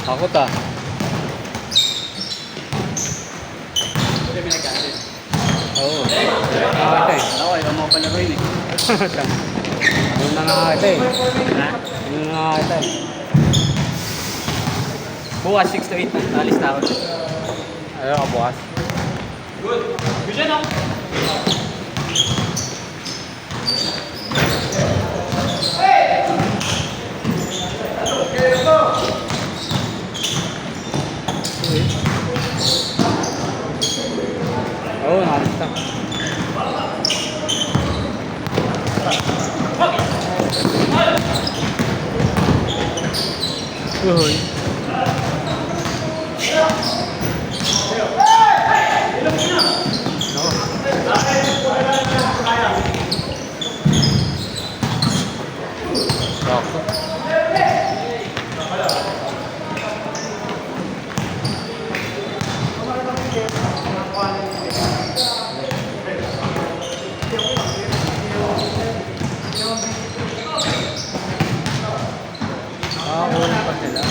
Takot ah. Oo. Nakakita eh. Ako, ayaw mo pala ko yun eh. Yung nakakita eh. Ha? Yung nakakita eh. Bukas 6 to 8. Alis na ako. Ayaw ka bukas. Good. Good yan ako. Oo, nakakita. Uy. Wala pa sila.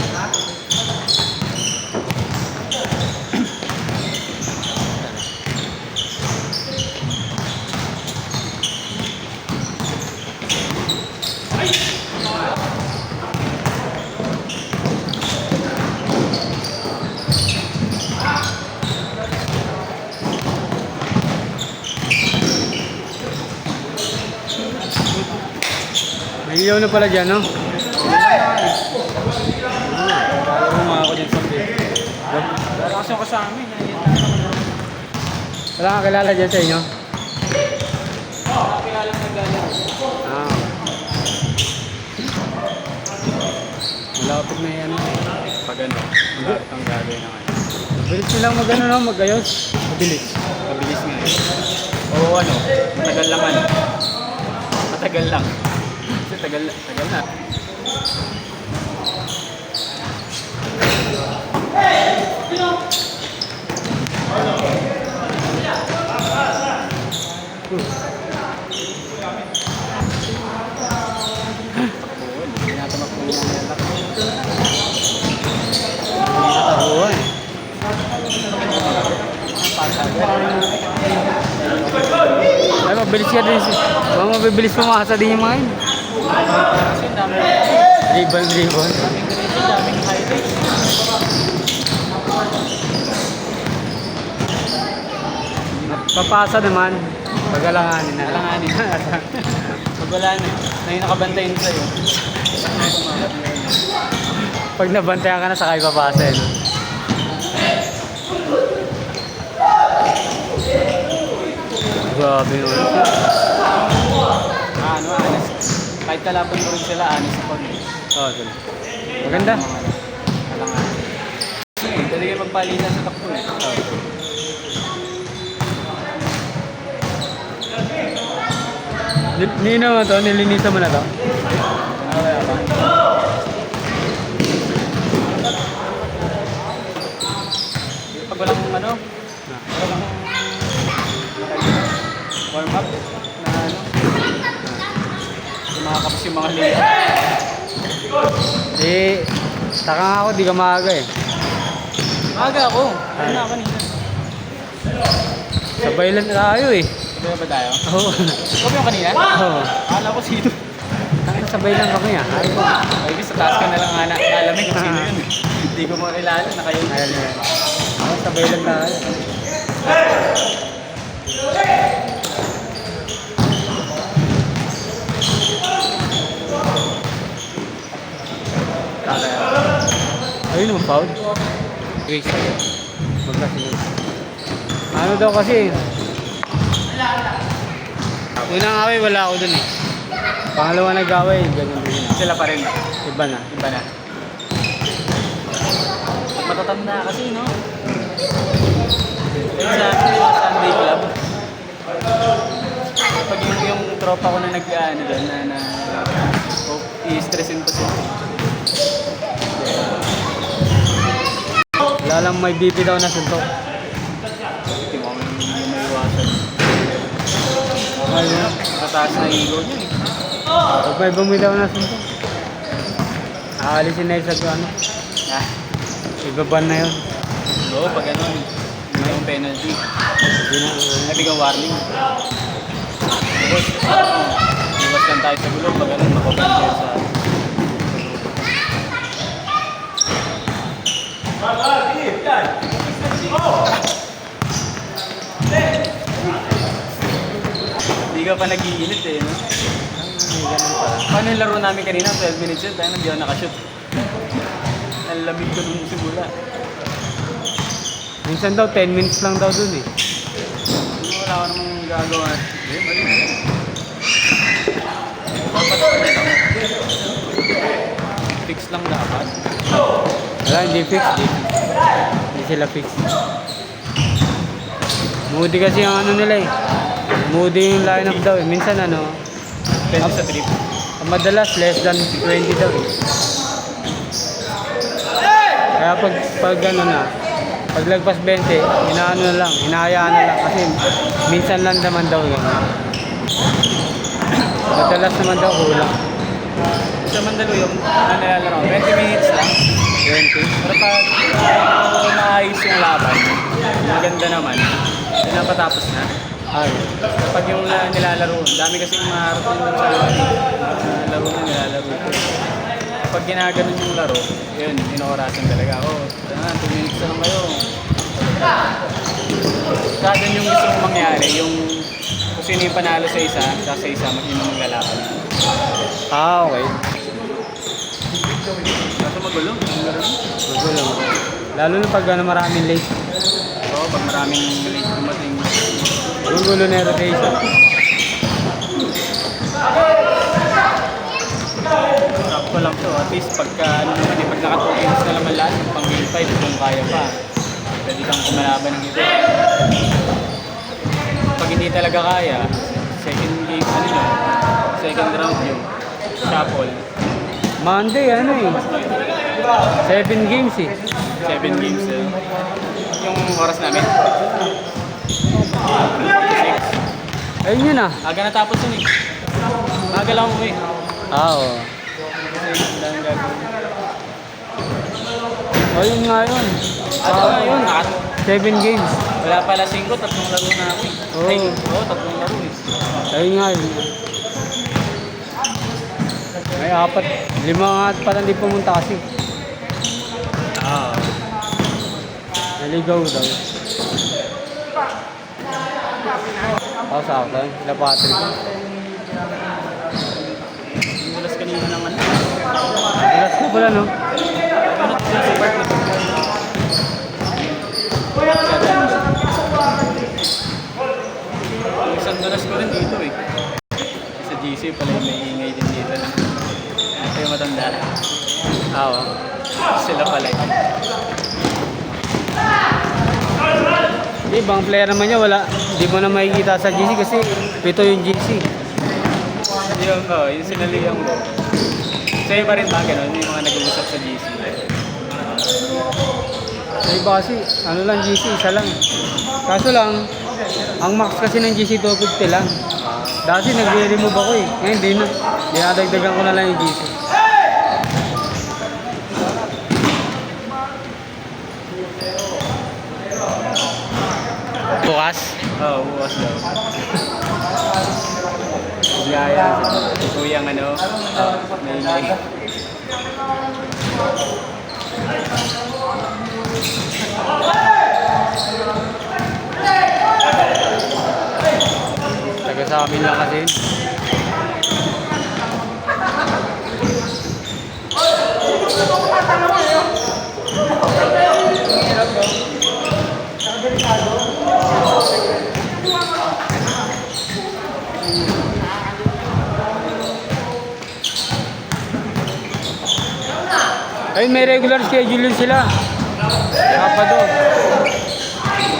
May ilaw na pala dyan, no? Mga ako din sa bed. Lalakas yung kasama eh. Wala kang kilala dyan sa inyo? Nakakilala ng naglalaro. Ah. Malapit na yan. Pag ano, malapit ang gagawin ng ano. Mabilis silang mag-ano, no? Mag-ayos. Mabilis. Mabilis nga eh. Oo ano, matagal lang ano. Matagal lang. Kasi tagal na. Ay, mabilis ka din. Baka mabibilis pumasa din yung mga yun. Kasi dami. Ribbon. Daming highlights. Papasa naman. Pagalanganin na. Alanganin. Pag wala na, na yung nakabantayin sa'yo. Pag nabantayan ka na, sakay papasa eh. No? Grabe naman. Ano, honest. Kahit kalaban mo rin sila, honest ako. Oh, sige. Maganda. Alanganin. Dali kayo magpalitan sa takbo eh. Nino mo to? Nilinisan mo na to? Wala ba? Pag walang ano, walang warm up na ano, kumakapos yung mga liga. Eh, taka nga ako, di ka maaga eh. Maaga ako. Ano na kanina? Sabay lang tayo eh. Sabay ba tayo? Oo. Ikaw ba yung kanina? Oo. Akala ko sino. Sabay lang kami ah. Ay ko. Ay, sa taas ka na lang ana. Alam kung sino yun eh. Hindi ko makilala na kayo. Ayan yan. Ako, sabay lang tayo. Ayun ang foul. Grace. Magkasunod. Ano daw kasi? Unang away wala ako dun eh. Pangalawa nag-away, ganun din. Sila pa rin. Iba na. Iba na. Matatanda kasi, no? Kaya sa Sunday Club, pag yung tropa ko na nag-ano doon, na i-stressin pa siya. Wala lang may BP daw na suntok. Hindi mo hindi may iwasan. Ayun. Mataas na ego niya eh. Pag may bumi daw na suntok. Aalisin na yung sa ano. Ah, Ibaban na yun. oo, pag ano, may yung penalty. Hindi na. Nabigyan warning. Tapos, iwas lang tayo sa gulo pag ano, makapansin sa... Hindi ka pa nag-iinit eh, no? Paano yung laro namin kanina? 12 minutes yun, tayo hindi ako nakashoot. Ang lamig ko nung simula. Minsan daw 10 minutes lang daw dun eh. Wala ko namang gagawa. Eh, mali. Dapat ano lang. Fix lang dapat. Wala, hindi fix. Hindi sila fix. Moody kasi yung ano nila eh. Moody yung lineup daw eh. Minsan ano, Depende sa trip. madalas less than 20 daw eh. Kaya pag ano na, pag lagpas 20, inaano na lang, hinahayaan na lang. Kasi minsan lang naman daw yun. Madalas naman daw kulang. Sa Mandaluyong, na nilalaro, 20 minutes lang. 20. Pero pag maayos yung laban, maganda naman, pinapatapos na. Ay, Kapag yung nilalaro, dami kasi marating dun sa laro na nilalaro. Kapag ginaganon yung laro, yun, inorasan talaga ako. 2 minutes na lang kayo. Kada yung gusto mong mangyari, yung kung sino yung panalo sa isa yun ang maglalaban. okay. Kaso magulo. Magulo. Lalo na pag ano, maraming late. Oo, pag maraming late dumating. Magulo na yung rotation. Sakto lang to, at least pagka ano naman pag naka 2 games na naman lahat, yung pang game 5 kung kaya pa, pwede kang kumalaban ng iba. Pag hindi talaga kaya, second game, ano yun, second round yun, shuffle, Monday, ano eh. 7 games eh. 7 games yung oras namin. 46. Ayun yun ah. Aga natapos yun eh. Aga lang umuwi. Oo. Kasi ang daming gagawin. Ayun nga yun. Ano nga yun? 7 games. Wala pala 5, 3 laro na ako eh. Oo. Ay, oo, 3 laro eh. Ayun nga yun. May 4, 5 nga pala hindi pumunta kasi. Ah. Naligaw daw. Ako sa ako. Sila Patrick. Mulas kanina naman. Relax na pala, no? Ano si Park na? Isang dalas ko rin dito eh. Sa GC pala yung may ingay din dito. Ito yung matanda. Oo. Sila pala eh. Ibang player naman niya, wala. Hindi mo na makikita sa GC kasi ito yung GC. Yung sinalihan ko. Sa iba rin ba ganun? Yung mga nag-uusap sa GC. Sa iba kasi, ano lang GC, isa lang. Kaso lang, ang max kasi ng GC 250 lang. Dati nag-remove ako eh. Ngayon hindi na. Dinadagdagan ko na lang yung GC. Bukas? Oo, bukas daw. Gaya. Kuyang ano, may ingay. Taga sa amin lang kasi. Ayun, may regular schedule yun sila. Sabado.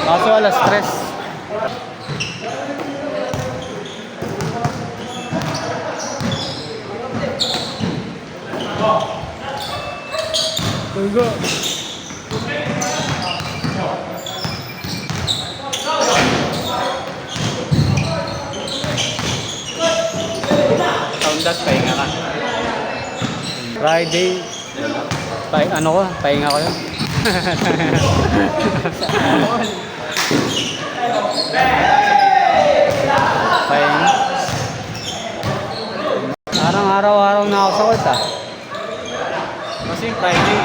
Kaso alas stress. Tugo. Soundas, pahinga ka. Friday. Ano ko? Pahinga ko yun. Pahinga. Parang araw-araw na ako sa court ah. Kasi Friday,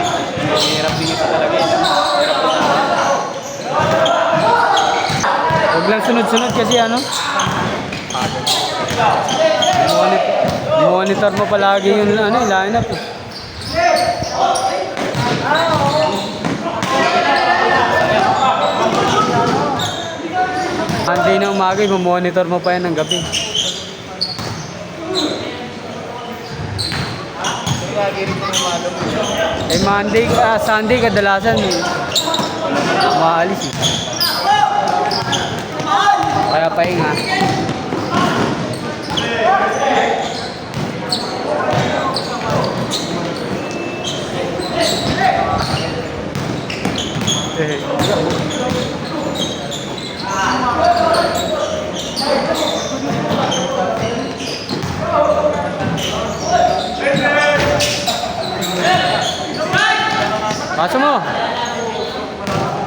hirap din ito talaga eh. Hirap din ako. Huwag lang sunod-sunod kasi ano. Monitor mo palagi yung ano, line-up eh. Monday na umaga, monitor mo pa yan ng gabi. Lagi rin ko may malong. Eh Monday, Sunday kadalasan eh. Maalis eh. Kaya pahinga. Pasok mo!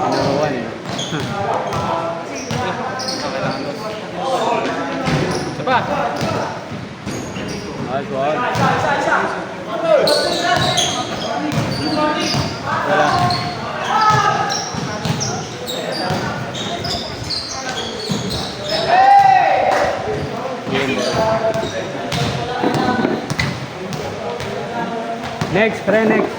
Inawan eh. Saba? Ayos, wag. Wala. Next, pre, next.